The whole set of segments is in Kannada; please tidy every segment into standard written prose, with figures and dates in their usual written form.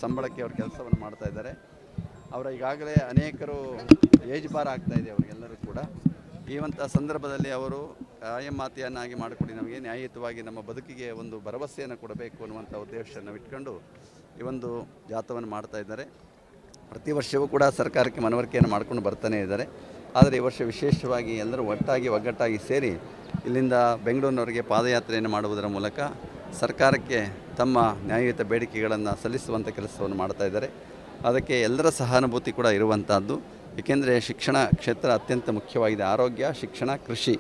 ಸಂಬಳಕ್ಕೆ ಅವರು ಕೆಲಸವನ್ನು ಮಾಡ್ತಾ ಇದ್ದಾರೆ. ಅವರ ಈಗಾಗಲೇ ಅನೇಕರು ಏಜ್ ಬಾರ್ ಆಗ್ತಾಯಿದೆ ಅವರಿಗೆಲ್ಲರೂ ಕೂಡ. ಈ ಸಂದರ್ಭದಲ್ಲಿ ಅವರು ಮಾತೆಯನ್ನಾಗಿ ಮಾಡಿಕೊಡಿ ನಮಗೆ ನ್ಯಾಯಯುತವಾಗಿ ನಮ್ಮ ಬದುಕಿಗೆ ಒಂದು ಭರವಸೆಯನ್ನು ಕೊಡಬೇಕು ಅನ್ನುವಂಥ ಉದ್ದೇಶವನ್ನು ಇಟ್ಕೊಂಡು ಈ ಒಂದು ಜಾಥವನ್ನು ಮಾಡ್ತಾ ಇದ್ದಾರೆ. ಪ್ರತಿ ವರ್ಷವೂ ಕೂಡ ಸರ್ಕಾರಕ್ಕೆ ಮನವರಿಕೆಯನ್ನು ಮಾಡ್ಕೊಂಡು ಬರ್ತಾನೆ ಇದ್ದಾರೆ. ಆದರೆ ಈ ವರ್ಷ ವಿಶೇಷವಾಗಿ ಎಲ್ಲರೂ ಒಗ್ಗಟ್ಟಾಗಿ ಸೇರಿ ಇಲ್ಲಿಂದ ಬೆಂಗಳೂರಿನವರೆಗೆ ಪಾದಯಾತ್ರೆಯನ್ನು ಮಾಡುವುದರ ಮೂಲಕ ಸರ್ಕಾರಕ್ಕೆ ತಮ್ಮ ನ್ಯಾಯಯುತ ಬೇಡಿಕೆಗಳನ್ನು ಸಲ್ಲಿಸುವಂಥ ಕೆಲಸವನ್ನು ಮಾಡ್ತಾ ಇದ್ದಾರೆ. ಅದಕ್ಕೆ ಎಲ್ಲರ ಸಹಾನುಭೂತಿ ಕೂಡ ಇರುವಂಥದ್ದು. ಏಕೆಂದರೆ ಶಿಕ್ಷಣ ಕ್ಷೇತ್ರ ಅತ್ಯಂತ ಮುಖ್ಯವಾಗಿದೆ. ಆರೋಗ್ಯ, ಶಿಕ್ಷಣ, ಕೃಷಿ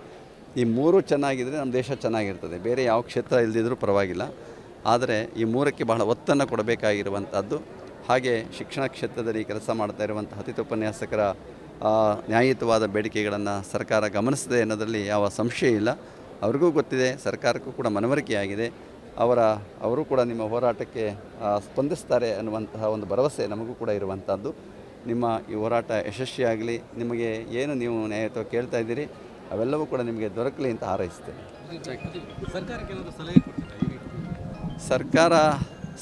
ಈ ಮೂರೂ ಚೆನ್ನಾಗಿದ್ದರೆ ನಮ್ಮ ದೇಶ ಚೆನ್ನಾಗಿರ್ತದೆ. ಬೇರೆ ಯಾವ ಕ್ಷೇತ್ರ ಇಲ್ಲದಿದ್ದರೂ ಪರವಾಗಿಲ್ಲ. ಆದರೆ ಈ ಮೂರಕ್ಕೆ ಬಹಳ ಒತ್ತನ್ನು ಕೊಡಬೇಕಾಗಿರುವಂಥದ್ದು. ಹಾಗೆ ಶಿಕ್ಷಣ ಕ್ಷೇತ್ರದಲ್ಲಿ ಕೆಲಸ ಮಾಡ್ತಾ ಇರುವಂಥ ಅತಿಥಿ ಉಪನ್ಯಾಸಕರ ನ್ಯಾಯಯುತವಾದ ಬೇಡಿಕೆಗಳನ್ನು ಸರ್ಕಾರ ಗಮನಿಸಿದೆ ಅನ್ನೋದರಲ್ಲಿ ಯಾವ ಸಂಶಯ ಇಲ್ಲ. ಅವ್ರಿಗೂ ಗೊತ್ತಿದೆ, ಸರ್ಕಾರಕ್ಕೂ ಕೂಡ ಮನವರಿಕೆಯಾಗಿದೆ. ಅವರು ಕೂಡ ನಿಮ್ಮ ಹೋರಾಟಕ್ಕೆ ಸ್ಪಂದಿಸ್ತಾರೆ ಅನ್ನುವಂತಹ ಒಂದು ಭರವಸೆ ನಮಗೂ ಕೂಡ ಇರುವಂಥದ್ದು. ನಿಮ್ಮ ಈ ಹೋರಾಟ ಯಶಸ್ವಿಯಾಗಲಿ, ನಿಮಗೆ ಏನು ನೀವು ನ್ಯಾಯಯುತವಾಗಿ ಕೇಳ್ತಾ ಇದ್ದೀರಿ ಅವೆಲ್ಲವೂ ಕೂಡ ನಿಮಗೆ ದೊರಕಲಿ ಅಂತ ಹಾರೈಸ್ತೇನೆ.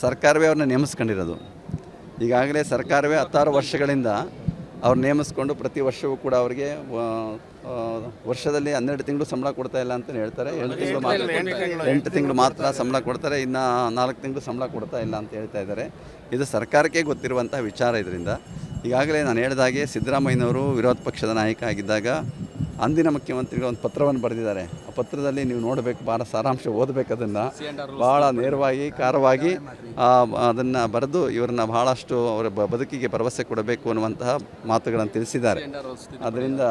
ಸರ್ಕಾರವೇ ಅವ್ರನ್ನ ನೇಮಿಸ್ಕೊಂಡಿರೋದು. ಈಗಾಗಲೇ ಸರ್ಕಾರವೇ 16 ವರ್ಷಗಳಿಂದ ಅವ್ರು ನೇಮಿಸ್ಕೊಂಡು ಪ್ರತಿ ವರ್ಷವೂ ಕೂಡ ಅವರಿಗೆ ವರ್ಷದಲ್ಲಿ 12 ತಿಂಗಳು ಸಂಬಳ ಕೊಡ್ತಾ ಇಲ್ಲ ಅಂತ ಹೇಳ್ತಾರೆ. 8 ತಿಂಗಳು ಮಾತ್ರ ಸಂಬಳ ಕೊಡ್ತಾರೆ, ಇನ್ನು 4 ತಿಂಗಳು ಸಂಬಳ ಕೊಡ್ತಾ ಇಲ್ಲ ಅಂತ ಹೇಳ್ತಾ ಇದ್ದಾರೆ. ಇದು ಸರ್ಕಾರಕ್ಕೆ ಗೊತ್ತಿರುವಂಥ ವಿಚಾರ. ಇದರಿಂದ ಈಗಾಗಲೇ ನಾನು ಹೇಳಿದಾಗೆ ಸಿದ್ದರಾಮಯ್ಯನವರು ವಿರೋಧ ಪಕ್ಷದ ನಾಯಕ ಆಗಿದ್ದಾಗ ಅಂದಿನ ಮುಖ್ಯಮಂತ್ರಿಗಳು ಒಂದು ಪತ್ರವನ್ನು ಬರೆದಿದ್ದಾರೆ. ಆ ಪತ್ರದಲ್ಲಿ ನೀವು ನೋಡಬೇಕು, ಭಾಳ ಸಾರಾಂಶ ಓದಬೇಕು. ಅದನ್ನು ಭಾಳ ನೇರವಾಗಿ ಖಾರವಾಗಿ ಅದನ್ನು ಬರೆದು ಇವ್ರನ್ನ ಬಹಳಷ್ಟು ಅವರ ಬದುಕಿಗೆ ಭರವಸೆ ಕೊಡಬೇಕು ಅನ್ನುವಂತಹ ಮಾತುಗಳನ್ನು ತಿಳಿಸಿದ್ದಾರೆ. ಅದರಿಂದ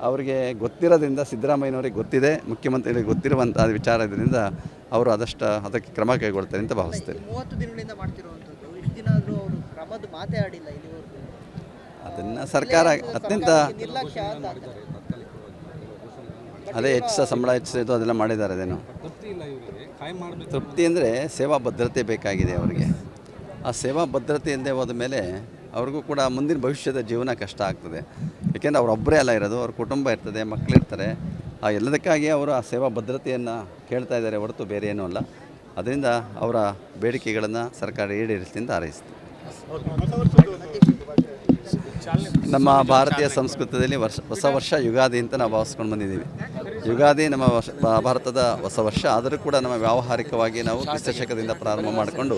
ಅವರಿಗೆ ಗೊತ್ತಿರೋದ್ರಿಂದ, ಸಿದ್ದರಾಮಯ್ಯನವರಿಗೆ ಗೊತ್ತಿದೆ, ಮುಖ್ಯಮಂತ್ರಿಗಳಿಗೆ ಗೊತ್ತಿರುವಂಥ ವಿಚಾರದಿಂದ ಅವರು ಅದಕ್ಕೆ ಕ್ರಮ ಕೈಗೊಳ್ತಾರೆ ಅಂತ ಭಾವಿಸ್ತೇನೆ. 30 ದಿನಗಳಿಂದ ಮಾಡ್ತಿರುವಂಥದ್ದು, ಇಷ್ಟು ದಿನ ಆದರೂ ಅವರು ಕ್ರಮದ ಮಾತೇ ಆಡಿಲ್ಲ ಇಲ್ಲಿವರೆಗೂ. ಅದನ್ನು ಸರ್ಕಾರ ಅತ್ಯಂತ ಅದೇ ಸಂಬಳ ಹೆಚ್ಚಿಸೋದು ಅದೆಲ್ಲ ಮಾಡಿದ್ದಾರೆ. ಅದೇನು ತೃಪ್ತಿ ಅಂದರೆ ಸೇವಾ ಭದ್ರತೆ ಬೇಕಾಗಿದೆ ಅವರಿಗೆ. ಆ ಸೇವಾ ಭದ್ರತೆ ಇಲ್ಲದೆ ಹೋದ ಮೇಲೆ ಅವ್ರಿಗೂ ಕೂಡ ಮುಂದಿನ ಭವಿಷ್ಯದ ಜೀವನ ಕಷ್ಟ ಆಗ್ತದೆ. ಏಕೆಂದರೆ ಅವರೊಬ್ಬರೇ ಅಲ್ಲ ಇರೋದು, ಅವ್ರ ಕುಟುಂಬ ಇರ್ತದೆ, ಮಕ್ಕಳಿರ್ತಾರೆ. ಆ ಎಲ್ಲದಕ್ಕಾಗಿ ಅವರು ಆ ಸೇವಾ ಭದ್ರತೆಯನ್ನು ಕೇಳ್ತಾ ಇದ್ದಾರೆ ಹೊರತು ಬೇರೆ ಏನೂ ಅಲ್ಲ. ಅದರಿಂದ ಅವರ ಬೇಡಿಕೆಗಳನ್ನು ಸರ್ಕಾರ ಈಡೇರಿಸಲಿ ಅಂತ ಹಾರೈಸ್ತೀವಿ. ನಮ್ಮ ಭಾರತೀಯ ಸಂಸ್ಕೃತದಲ್ಲಿ ಹೊಸ ವರ್ಷ ಯುಗಾದಿ ಅಂತ ನಾವು ಭಾವಿಸ್ಕೊಂಡು ಬಂದಿದ್ದೀವಿ. ಯುಗಾದಿ ನಮ್ಮ ಭಾರತದ ಹೊಸ ವರ್ಷ. ಆದರೂ ಕೂಡ ನಮ್ಮ ವ್ಯಾವಹಾರಿಕವಾಗಿ ನಾವು ಕ್ರಿಸ್ತಶಕದಿಂದ ಪ್ರಾರಂಭ ಮಾಡಿಕೊಂಡು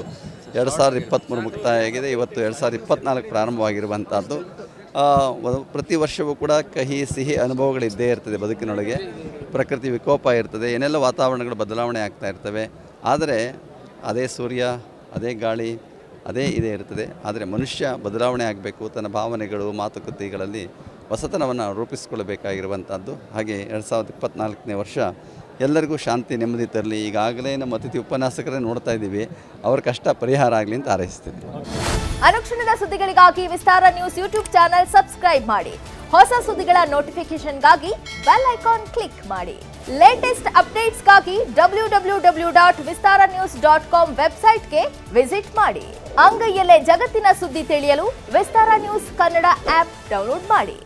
2023 ಮುಕ್ತಾಯ ಆಗಿದೆ. ಇವತ್ತು 2024 ಪ್ರಾರಂಭವಾಗಿರುವಂಥದ್ದು. ಪ್ರತಿ ವರ್ಷವೂ ಕೂಡ ಕಹಿ ಸಿಹಿ ಅನುಭವಗಳಿದ್ದೇ ಇರ್ತದೆ ಬದುಕಿನೊಳಗೆ. ಪ್ರಕೃತಿ ವಿಕೋಪ ಇರ್ತದೆ, ಏನೆಲ್ಲ ವಾತಾವರಣಗಳು ಬದಲಾವಣೆ ಆಗ್ತಾ ಇರ್ತವೆ. ಆದರೆ ಅದೇ ಸೂರ್ಯ, ಅದೇ ಗಾಳಿ, ಅದೇ ಇದೇ ಇರ್ತದೆ. ಆದರೆ ಮನುಷ್ಯ ಬದಲಾವಣೆ ಆಗಬೇಕು, ತನ್ನ ಭಾವನೆಗಳು, ಮಾತುಕತೆಗಳಲ್ಲಿ ಹೊಸತನವನ್ನು ರೂಪಿಸಿಕೊಳ್ಳಬೇಕಾಗಿರುವಂಥದ್ದು. ಹಾಗೆ 2024ನೇ ವರ್ಷ ಎಲ್ಲರಿಗೂ ಶಾಂತಿ ನೆಮ್ಮದಿ ತರಲಿ. ಈಗಾಗಲೇ ನಮ್ಮ ಅತಿಥಿ ಉಪನ್ಯಾಸಕರೇ ನೋಡ್ತಾ ಇದ್ದೀವಿ, ಅವ್ರ ಕಷ್ಟ ಪರಿಹಾರ ಆಗಲಿ ಅಂತ ಹಾರೈಸ್ತೀನಿ. ಅನುಕ್ಷಣದ ಸುದ್ದಿಗಳಿಗಾಗಿ ವಿಸ್ತಾರ ನ್ಯೂಸ್ ಯೂಟ್ಯೂಬ್ ಚಾನೆಲ್ ಸಬ್ಸ್ಕ್ರೈಬ್ ಮಾಡಿ. ಹೊಸ ಸುದ್ದಿಗಳ ನೋಟಿಫಿಕೇಶನ್ಗಾಗಿ ಬೆಲ್ ಐಕಾನ್ ಕ್ಲಿಕ್ ಮಾಡಿ. ಲೇಟೆಸ್ಟ್ ಅಪ್ಡೇಟ್ಸ್ಗಾಗಿ www.vistaranews.com ವೆಬ್ಸೈಟ್ಗೆ ವಿಸಿಟ್ ಮಾಡಿ. ಅಂಗೈಯಲ್ಲೇ ಜಗತ್ತಿನ ಸುದ್ದಿ ತಿಳಿಯಲು ವಿಸ್ತಾರ ನ್ಯೂಸ್ ಕನ್ನಡ ಆಪ್ ಡೌನ್ಲೋಡ್ ಮಾಡಿ.